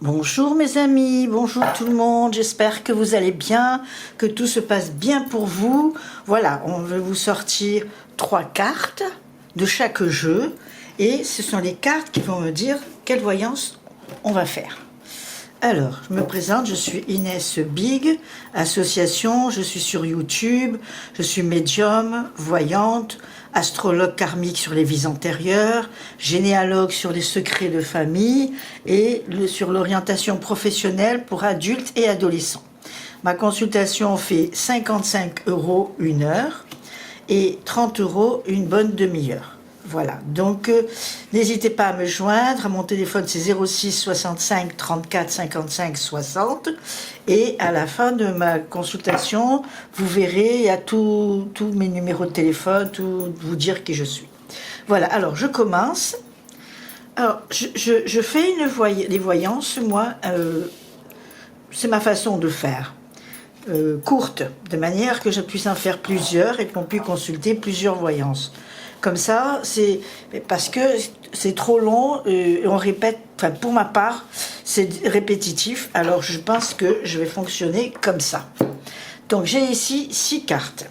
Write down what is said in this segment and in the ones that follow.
Bonjour mes amis, bonjour tout le monde, j'espère que vous allez bien, que tout se passe bien pour vous. Voilà, on va vous sortir 3 cartes de chaque jeu et ce sont les cartes qui vont me dire quelle voyance on va faire. Alors, je me présente, je suis Inès Big, association, je suis sur YouTube, je suis médium, voyante, astrologue karmique sur les vies antérieures, généalogue sur les secrets de famille et sur l'orientation professionnelle pour adultes et adolescents. Ma consultation fait 55 € une heure et 30 € une bonne demi-heure. Voilà, donc n'hésitez pas à me joindre, mon téléphone c'est 06 65 34 55 60 et à la fin de ma consultation, vous verrez, il y a tous mes numéros de téléphone, tout vous dire qui je suis. Voilà, alors je commence. Alors, je fais les voyances, moi, c'est ma façon de faire. Courte, de manière que je puisse en faire plusieurs et qu'on puisse consulter plusieurs voyances. Comme ça, c'est parce que c'est trop long, on répète, enfin pour ma part, c'est répétitif, alors je pense que je vais fonctionner comme ça. Donc j'ai ici 6 cartes.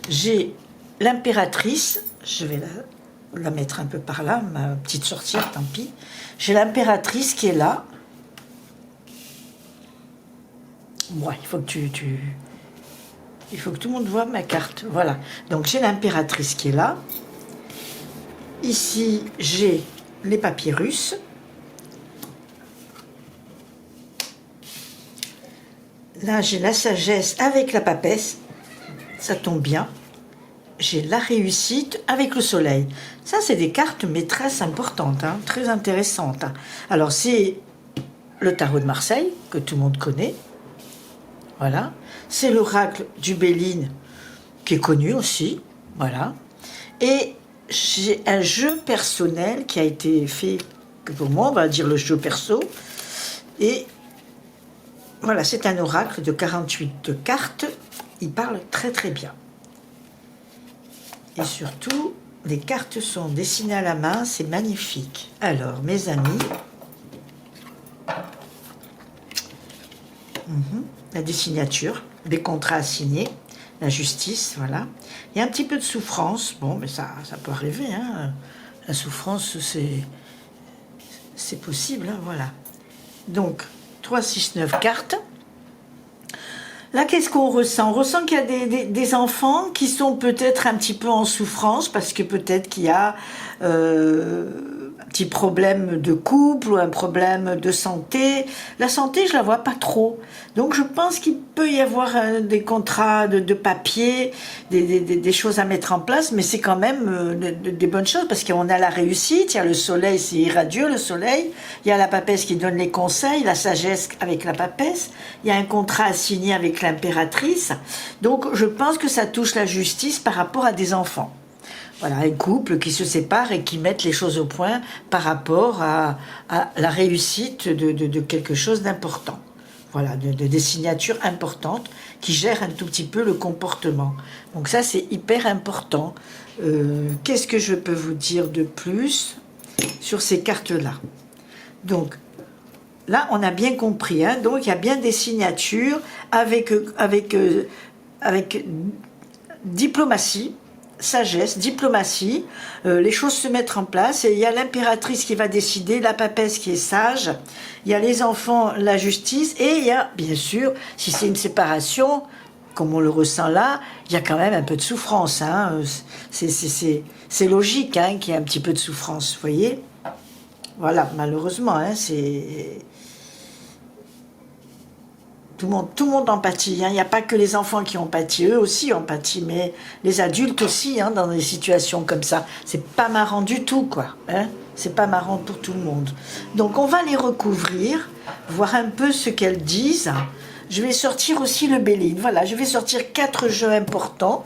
J'ai l'impératrice, je vais la mettre un peu par là, ma petite sorcière, tant pis. J'ai l'impératrice qui est là. Ouais, il faut que il faut que tout le monde voit ma carte. Voilà. Donc j'ai l'impératrice qui est là. Ici, j'ai les papyrus. Là, j'ai la sagesse avec la papesse. Ça tombe bien. J'ai la réussite avec le soleil. Ça, c'est des cartes maîtresses importantes, hein, très intéressantes. Alors, c'est le tarot de Marseille, que tout le monde connaît. Voilà. C'est l'oracle du Béline, qui est connu aussi. Voilà. Et j'ai un jeu personnel qui a été fait pour moi, on va dire le jeu perso. Et voilà, c'est un oracle de 48 cartes. Il parle très très bien. Et surtout, les cartes sont dessinées à la main, c'est magnifique. Alors, mes amis, la signature, les contrats à signer, la justice, voilà. Il y a un petit peu de souffrance, bon, mais ça peut arriver, hein. La souffrance, c'est possible, hein, voilà. Donc, 3, 6, 9 cartes. Là, qu'est-ce qu'on ressent? On ressent qu'il y a des enfants qui sont peut-être un petit peu en souffrance, parce que peut-être qu'il y a un petit problème de couple ou un problème de santé. La santé, je la vois pas trop. Donc, je pense qu'il peut y avoir des contrats de papier, des choses à mettre en place, mais c'est quand même des bonnes choses, parce qu'on a la réussite, il y a le soleil, c'est radieux le soleil, il y a la papesse qui donne les conseils, la sagesse avec la papesse, il y a un contrat à signer avec l'impératrice. Donc, je pense que ça touche la justice par rapport à des enfants. Voilà, un couple qui se sépare et qui mettent les choses au point par rapport à la réussite de quelque chose d'important. Voilà, des signatures importantes qui gèrent un tout petit peu le comportement. Donc ça, c'est hyper important. Qu'est-ce que je peux vous dire de plus sur ces cartes-là? Donc, là, on a bien compris, hein, donc il y a bien des signatures avec diplomatie, sagesse, diplomatie, les choses se mettent en place et il y a l'impératrice qui va décider, la papesse qui est sage, il y a les enfants, la justice et il y a, bien sûr, si c'est une séparation, comme on le ressent là, il y a quand même un peu de souffrance, hein, c'est logique, hein, qu'il y ait un petit peu de souffrance, vous voyez? Voilà, malheureusement, hein, c'est... Tout le monde en pâtit, hein. Il n'y a pas que les enfants qui ont pâti, eux aussi ont pâti, mais les adultes aussi, hein, dans des situations comme ça. C'est pas marrant du tout, quoi. Hein. C'est pas marrant pour tout le monde. Donc on va les recouvrir, voir un peu ce qu'elles disent. Je vais sortir aussi le Béline. Voilà, je vais sortir 4 jeux importants.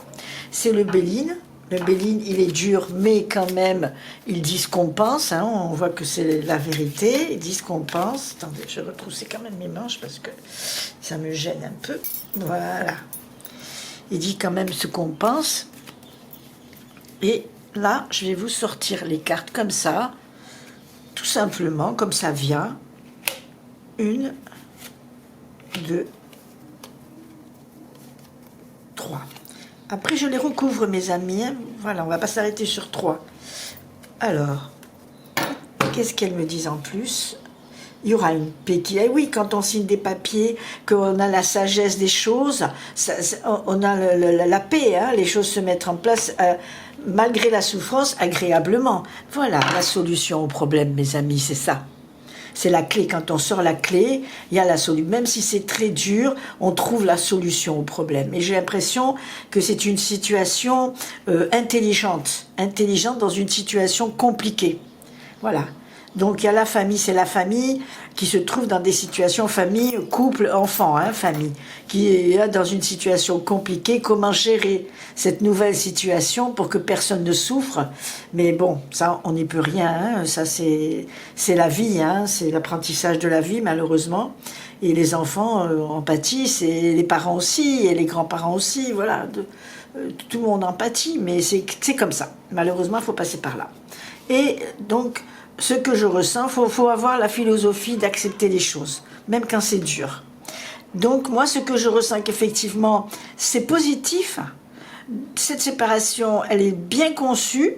C'est le Béline. Le Béline, il est dur, mais quand même, il dit ce qu'on pense. Hein, on voit que c'est la vérité. Il dit ce qu'on pense. Attendez, je retrousse quand même mes manches parce que ça me gêne un peu. Voilà. Il dit quand même ce qu'on pense. Et là, je vais vous sortir les cartes comme ça. tout simplement, comme ça vient. 1, 2, 3. Après, je les recouvre, mes amis. Voilà, on ne va pas s'arrêter sur 3. Alors, qu'est-ce qu'elles me disent en plus? Il y aura une paix qui... Eh oui, quand on signe des papiers, qu'on a la sagesse des choses, on a la paix, hein, les choses se mettent en place malgré la souffrance, agréablement. Voilà la solution au problème, mes amis, c'est ça. C'est la clé. Quand on sort la clé, il y a la solution. Même si c'est très dur, on trouve la solution au problème. Et j'ai l'impression que c'est une situation intelligente dans une situation compliquée. Voilà. Donc il y a la famille, c'est la famille qui se trouve dans des situations, famille, couple, enfant, hein, famille, qui est là dans une situation compliquée. Comment gérer cette nouvelle situation pour que personne ne souffre? Mais bon, ça on n'y peut rien, hein, ça c'est la vie, hein, c'est l'apprentissage de la vie malheureusement. Et les enfants en pâtissent, et les parents aussi, et les grands-parents aussi, voilà. Tout le monde en pâtit, mais c'est comme ça. Malheureusement, il faut passer par là. Et donc, ce que je ressens, faut avoir la philosophie d'accepter les choses, même quand c'est dur. Donc, moi, ce que je ressens qu'effectivement, c'est positif. Cette séparation, elle est bien conçue,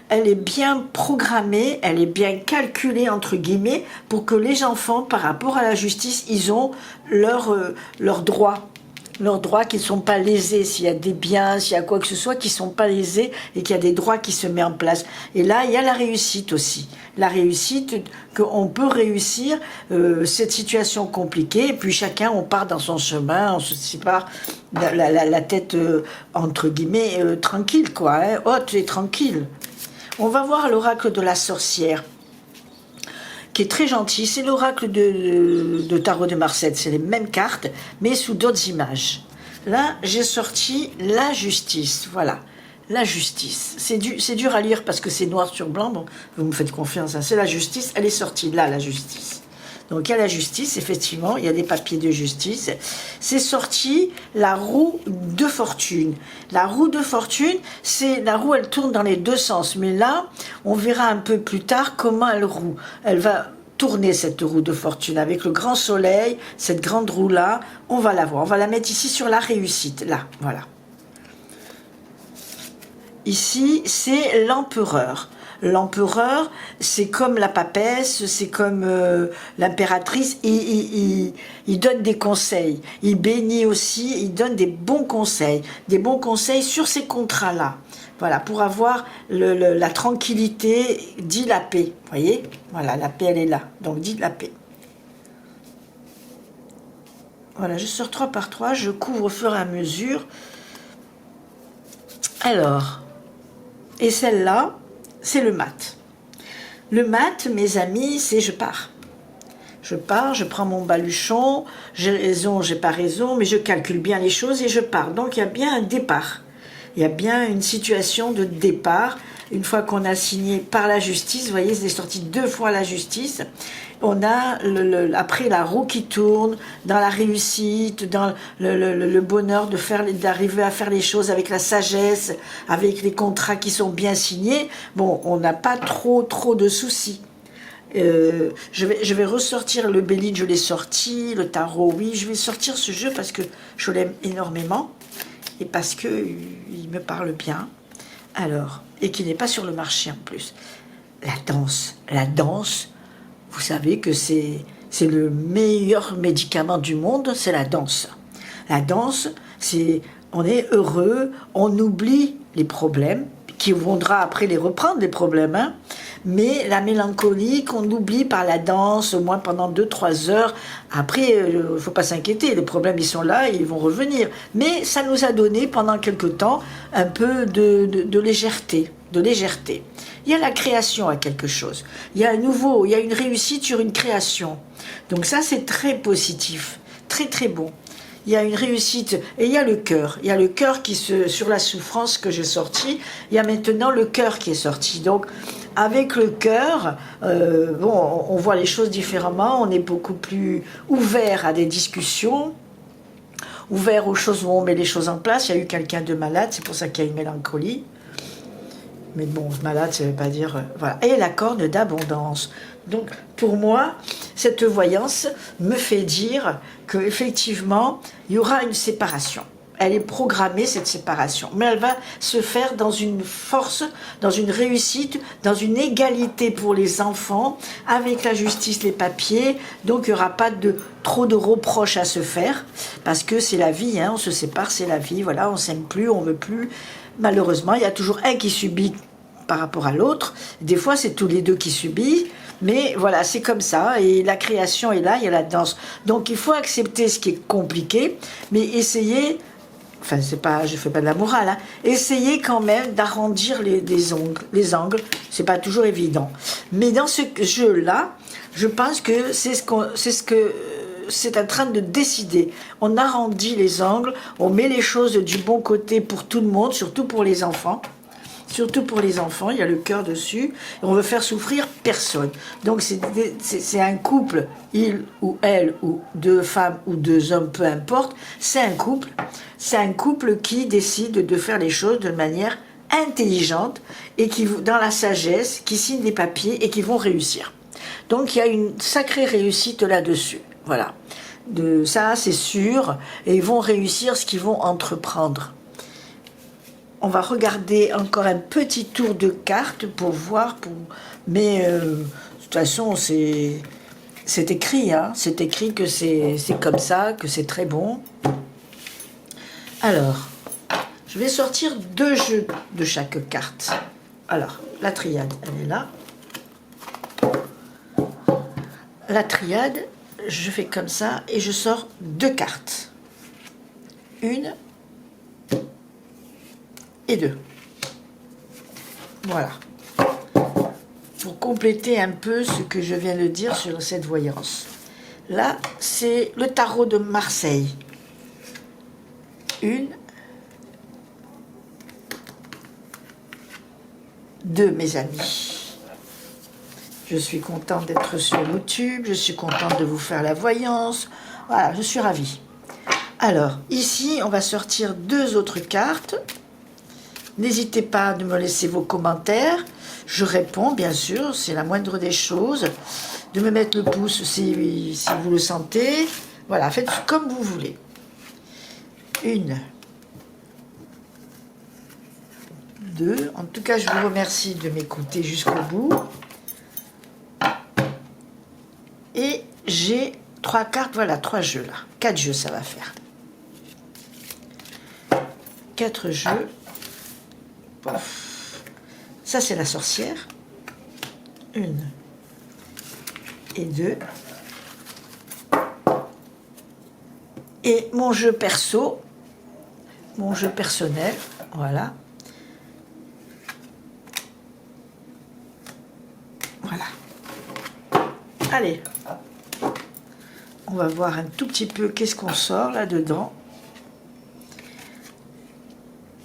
elle est bien programmée, elle est bien calculée, entre guillemets, pour que les enfants, par rapport à la justice, ils ont leurs droits. Leurs droits qui ne sont pas lésés, s'il y a des biens, s'il y a quoi que ce soit, qui ne sont pas lésés et qu'il y a des droits qui se mettent en place. Et là, il y a la réussite aussi. La réussite, qu'on peut réussir cette situation compliquée, et puis chacun, on part dans son chemin, on se sépare la tête, entre guillemets, tranquille, quoi, hein, haute et tranquille. On va voir l'oracle de la sorcière, qui est très gentil. C'est l'oracle de Tarot de Marseille. C'est les mêmes cartes, mais sous d'autres images. Là, j'ai sorti la justice. Voilà, la justice. C'est dur à lire parce que c'est noir sur blanc. Bon, vous me faites confiance, hein. C'est la justice. Elle est sortie là, la justice. Donc, il y a la justice, effectivement. Il y a des papiers de justice. C'est sorti la roue de fortune. La roue de fortune, c'est la roue, elle tourne dans les deux sens. Mais là, on verra un peu plus tard comment elle roule. Elle va tourner, cette roue de fortune, avec le grand soleil, cette grande roue-là. On va la voir. On va la mettre ici sur la réussite. Là, voilà. Ici, c'est l'empereur. L'empereur, c'est comme la papesse, c'est comme l'impératrice, il donne des conseils, il bénit aussi, il donne des bons conseils sur ces contrats-là. Voilà, pour avoir la tranquillité, dit la paix, vous voyez? Voilà, la paix, elle est là, donc dit la paix. Voilà, je sors 3 par 3, je couvre au fur et à mesure. Alors, et celle-là, c'est le mat. Le mat, mes amis, c'est je pars. Je pars, je prends mon baluchon, j'ai raison, j'ai pas raison, mais je calcule bien les choses et je pars. Donc il y a bien un départ. Il y a bien une situation de départ. Une fois qu'on a signé par la justice, vous voyez, c'est sorti 2 fois la justice. On a après la roue qui tourne, dans la réussite, dans le bonheur d'arriver à faire les choses avec la sagesse, avec les contrats qui sont bien signés. Bon, on n'a pas trop de soucis. Je vais ressortir le Béline, je l'ai sorti, le tarot, oui, je vais sortir ce jeu parce que je l'aime énormément et parce qu'il me parle bien. Alors, et qui n'est pas sur le marché en plus. La danse, vous savez que c'est le meilleur médicament du monde, c'est la danse. La danse, on est heureux, on oublie les problèmes, qui voudra après les reprendre, les problèmes, hein. Mais la mélancolie qu'on oublie par la danse, au moins pendant 2-3 heures, après, il ne faut pas s'inquiéter, les problèmes ils sont là, ils vont revenir. Mais ça nous a donné pendant quelque temps un peu de légèreté, Il y a la création à quelque chose, il y a une réussite sur une création. Donc ça c'est très positif, très bon. Il y a une réussite, et il y a le cœur. Il y a le cœur sur la souffrance que j'ai sorti, il y a maintenant le cœur qui est sorti. Donc, avec le cœur, on voit les choses différemment, on est beaucoup plus ouvert à des discussions, ouvert aux choses où on met les choses en place. Il y a eu quelqu'un de malade, c'est pour ça qu'il y a une mélancolie. Mais bon, malade, ça ne veut pas dire... voilà. Et la corne d'abondance. Donc, pour moi, cette voyance me fait dire qu'effectivement, il y aura une séparation. Elle est programmée, cette séparation. Mais elle va se faire dans une force, dans une réussite, dans une égalité pour les enfants, avec la justice, les papiers. Donc, il n'y aura pas trop de reproches à se faire, parce que c'est la vie, hein, on se sépare, c'est la vie. Voilà, on ne s'aime plus, on ne veut plus. Malheureusement, il y a toujours un qui subit par rapport à l'autre. Des fois, c'est tous les deux qui subissent. Mais voilà, c'est comme ça, et la création est là, il y a la danse. Donc il faut accepter ce qui est compliqué, mais essayer, enfin c'est pas, je fais pas de la morale, hein, essayer quand même d'arrondir les angles, c'est pas toujours évident. Mais dans ce jeu-là, je pense que c'est en train de décider. On arrondit les angles, on met les choses du bon côté pour tout le monde, surtout pour les enfants. Surtout pour les enfants, il y a le cœur dessus, et on veut faire souffrir personne. Donc c'est un couple, il ou elle, ou deux femmes ou deux hommes, peu importe, c'est un couple qui décide de faire les choses de manière intelligente, et qui, dans la sagesse, qui signe des papiers et qui vont réussir. Donc il y a une sacrée réussite là-dessus, voilà. De ça, c'est sûr, et ils vont réussir ce qu'ils vont entreprendre. On va regarder encore un petit tour de cartes pour voir, mais de toute façon, c'est écrit, hein, c'est écrit que c'est comme ça, que c'est très bon. Alors, je vais sortir 2 jeux de chaque carte. Alors, la triade, elle est là. La triade, je fais comme ça et je sors 2 cartes. 1 et 2. Voilà. Pour compléter un peu ce que je viens de dire sur cette voyance. Là, c'est le tarot de Marseille. 1, 2, mes amis. Je suis contente d'être sur YouTube, je suis contente de vous faire la voyance. Voilà, je suis ravie. Alors, ici, on va sortir 2 autres cartes. N'hésitez pas à me laisser vos commentaires. Je réponds, bien sûr, c'est la moindre des choses. De me mettre le pouce si vous le sentez. Voilà, faites comme vous voulez. 1, 2. En tout cas, je vous remercie de m'écouter jusqu'au bout. Et j'ai 3 cartes, voilà, 3 jeux là. 4 jeux, ça va faire. 4 jeux. Ça, c'est la sorcière. 1 et 2. Et mon jeu perso, mon jeu personnel, voilà. Voilà. Allez. On va voir un tout petit peu qu'est-ce qu'on sort là-dedans.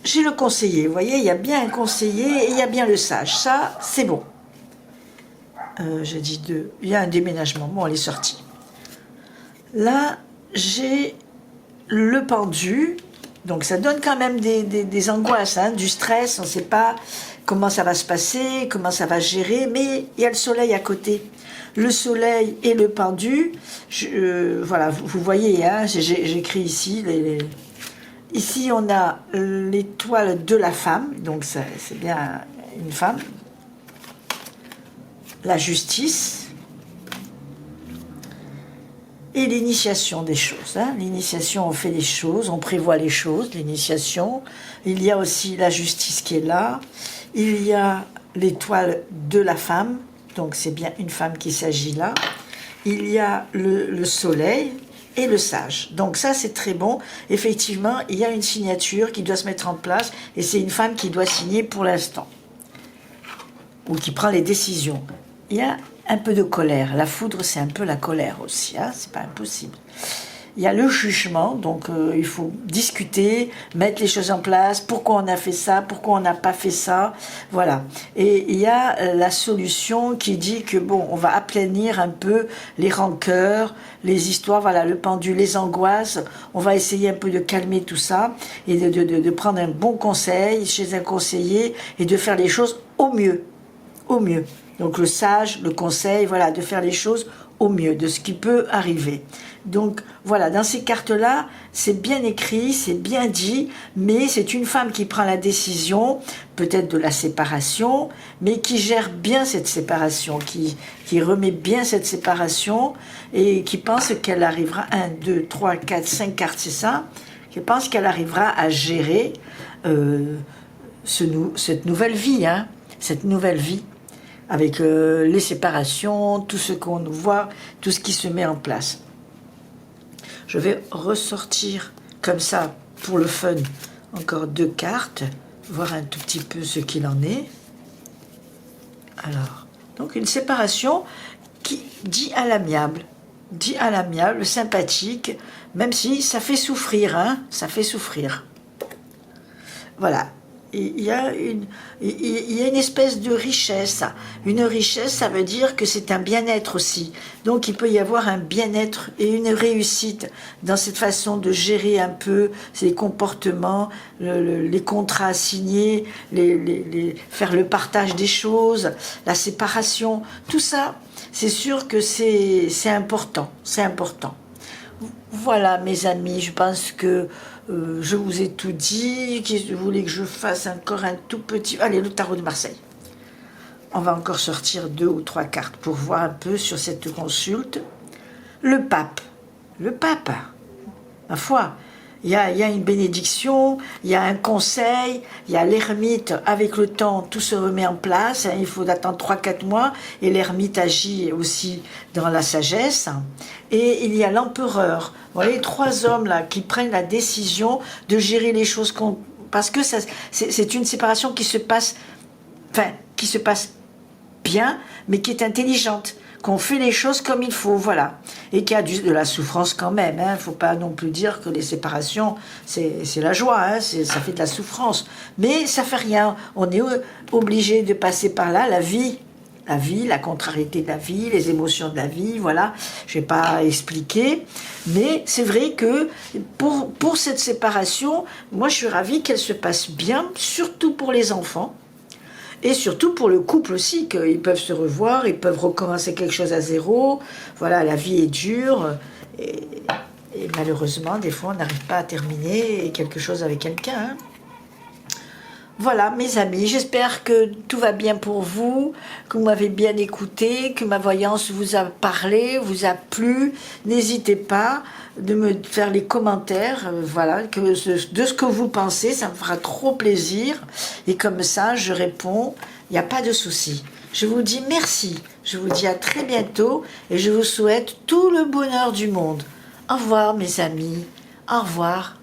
J'ai le conseiller, vous voyez, il y a bien un conseiller et il y a bien le sage. Ça, c'est bon. J'ai dit 2. Il y a un déménagement. Bon, elle est sortie. Là, j'ai le pendu. Donc, ça donne quand même des angoisses, hein, du stress. On ne sait pas comment ça va se passer, comment ça va gérer. Mais il y a le soleil à côté. Le soleil et le pendu. Voilà, vous voyez, hein, j'écris ici Ici, on a l'étoile de la femme, donc c'est bien une femme. La justice. Et l'initiation des choses. Hein. L'initiation, on fait les choses, on prévoit les choses, l'initiation. Il y a aussi la justice qui est là. Il y a l'étoile de la femme, donc c'est bien une femme qui s'agit là. Il y a le soleil et le sage. Donc ça, c'est très bon. Effectivement, il y a une signature qui doit se mettre en place et c'est une femme qui doit signer pour l'instant. Ou qui prend les décisions. Il y a un peu de colère. La foudre, c'est un peu la colère aussi. Hein, c'est pas impossible. Il y a le jugement, donc il faut discuter, mettre les choses en place, pourquoi on a fait ça, pourquoi on n'a pas fait ça, voilà. Et il y a la solution qui dit que bon, on va aplanir un peu les rancœurs, les histoires, voilà, le pendule, les angoisses, on va essayer un peu de calmer tout ça, et de prendre un bon conseil chez un conseiller, et de faire les choses au mieux, au mieux. Donc le sage, le conseil, voilà, de faire les choses au mieux, de ce qui peut arriver. Donc voilà, dans ces cartes-là, c'est bien écrit, c'est bien dit, mais c'est une femme qui prend la décision, peut-être de la séparation, mais qui gère bien cette séparation, qui remet bien cette séparation, et qui pense qu'elle arrivera, 1, 2, 3, 4, 5 cartes, c'est ça, qui pense qu'elle arrivera à gérer cette nouvelle vie, hein, cette nouvelle vie, avec les séparations, tout ce qu'on voit, tout ce qui se met en place. Je vais ressortir comme ça, pour le fun, encore 2 cartes, voir un tout petit peu ce qu'il en est. Alors, donc une séparation qui dit à l'amiable, sympathique, même si ça fait souffrir, hein, ça fait souffrir. Voilà. Il y a une espèce de richesse. Une richesse, ça veut dire que c'est un bien-être aussi. Donc il peut y avoir un bien-être et une réussite dans cette façon de gérer un peu ces comportements, les contrats signés, faire le partage des choses, la séparation. Tout ça, c'est sûr que c'est important. C'est important. Voilà mes amis, je pense que je vous ai tout dit. Qu'est-ce que vous voulez que je fasse encore un tout petit... Allez, le tarot de Marseille. On va encore sortir 2 ou 3 cartes pour voir un peu sur cette consulte. Le pape. Le pape. Ma foi, il y a une bénédiction, il y a un conseil, il y a l'ermite. Avec le temps, tout se remet en place. Hein, il faut attendre 3-4 mois. Et l'ermite agit aussi dans la sagesse. Et il y a l'empereur. Vous voyez, 3 hommes là qui prennent la décision de gérer les choses parce que c'est une séparation qui se passe bien, mais qui est intelligente, qu'on fait les choses comme il faut, voilà. Et qui a de la souffrance quand même, hein. Faut pas non plus dire que les séparations, c'est la joie, hein. Ça fait de la souffrance. Mais ça fait rien, on est obligé de passer par là, la vie, la contrariété de la vie, les émotions de la vie, voilà. Je vais pas expliquer, mais c'est vrai que pour cette séparation, moi je suis ravie qu'elle se passe bien, surtout pour les enfants, et surtout pour le couple aussi, qu'ils peuvent se revoir, ils peuvent recommencer quelque chose à zéro. Voilà, la vie est dure, et malheureusement, des fois, on n'arrive pas à terminer quelque chose avec quelqu'un, hein. Voilà, mes amis, j'espère que tout va bien pour vous, que vous m'avez bien écouté, que ma voyance vous a parlé, vous a plu. N'hésitez pas de me faire les commentaires, voilà, de ce que vous pensez, ça me fera trop plaisir. Et comme ça, je réponds, il n'y a pas de souci. Je vous dis merci, je vous dis à très bientôt et je vous souhaite tout le bonheur du monde. Au revoir, mes amis, au revoir.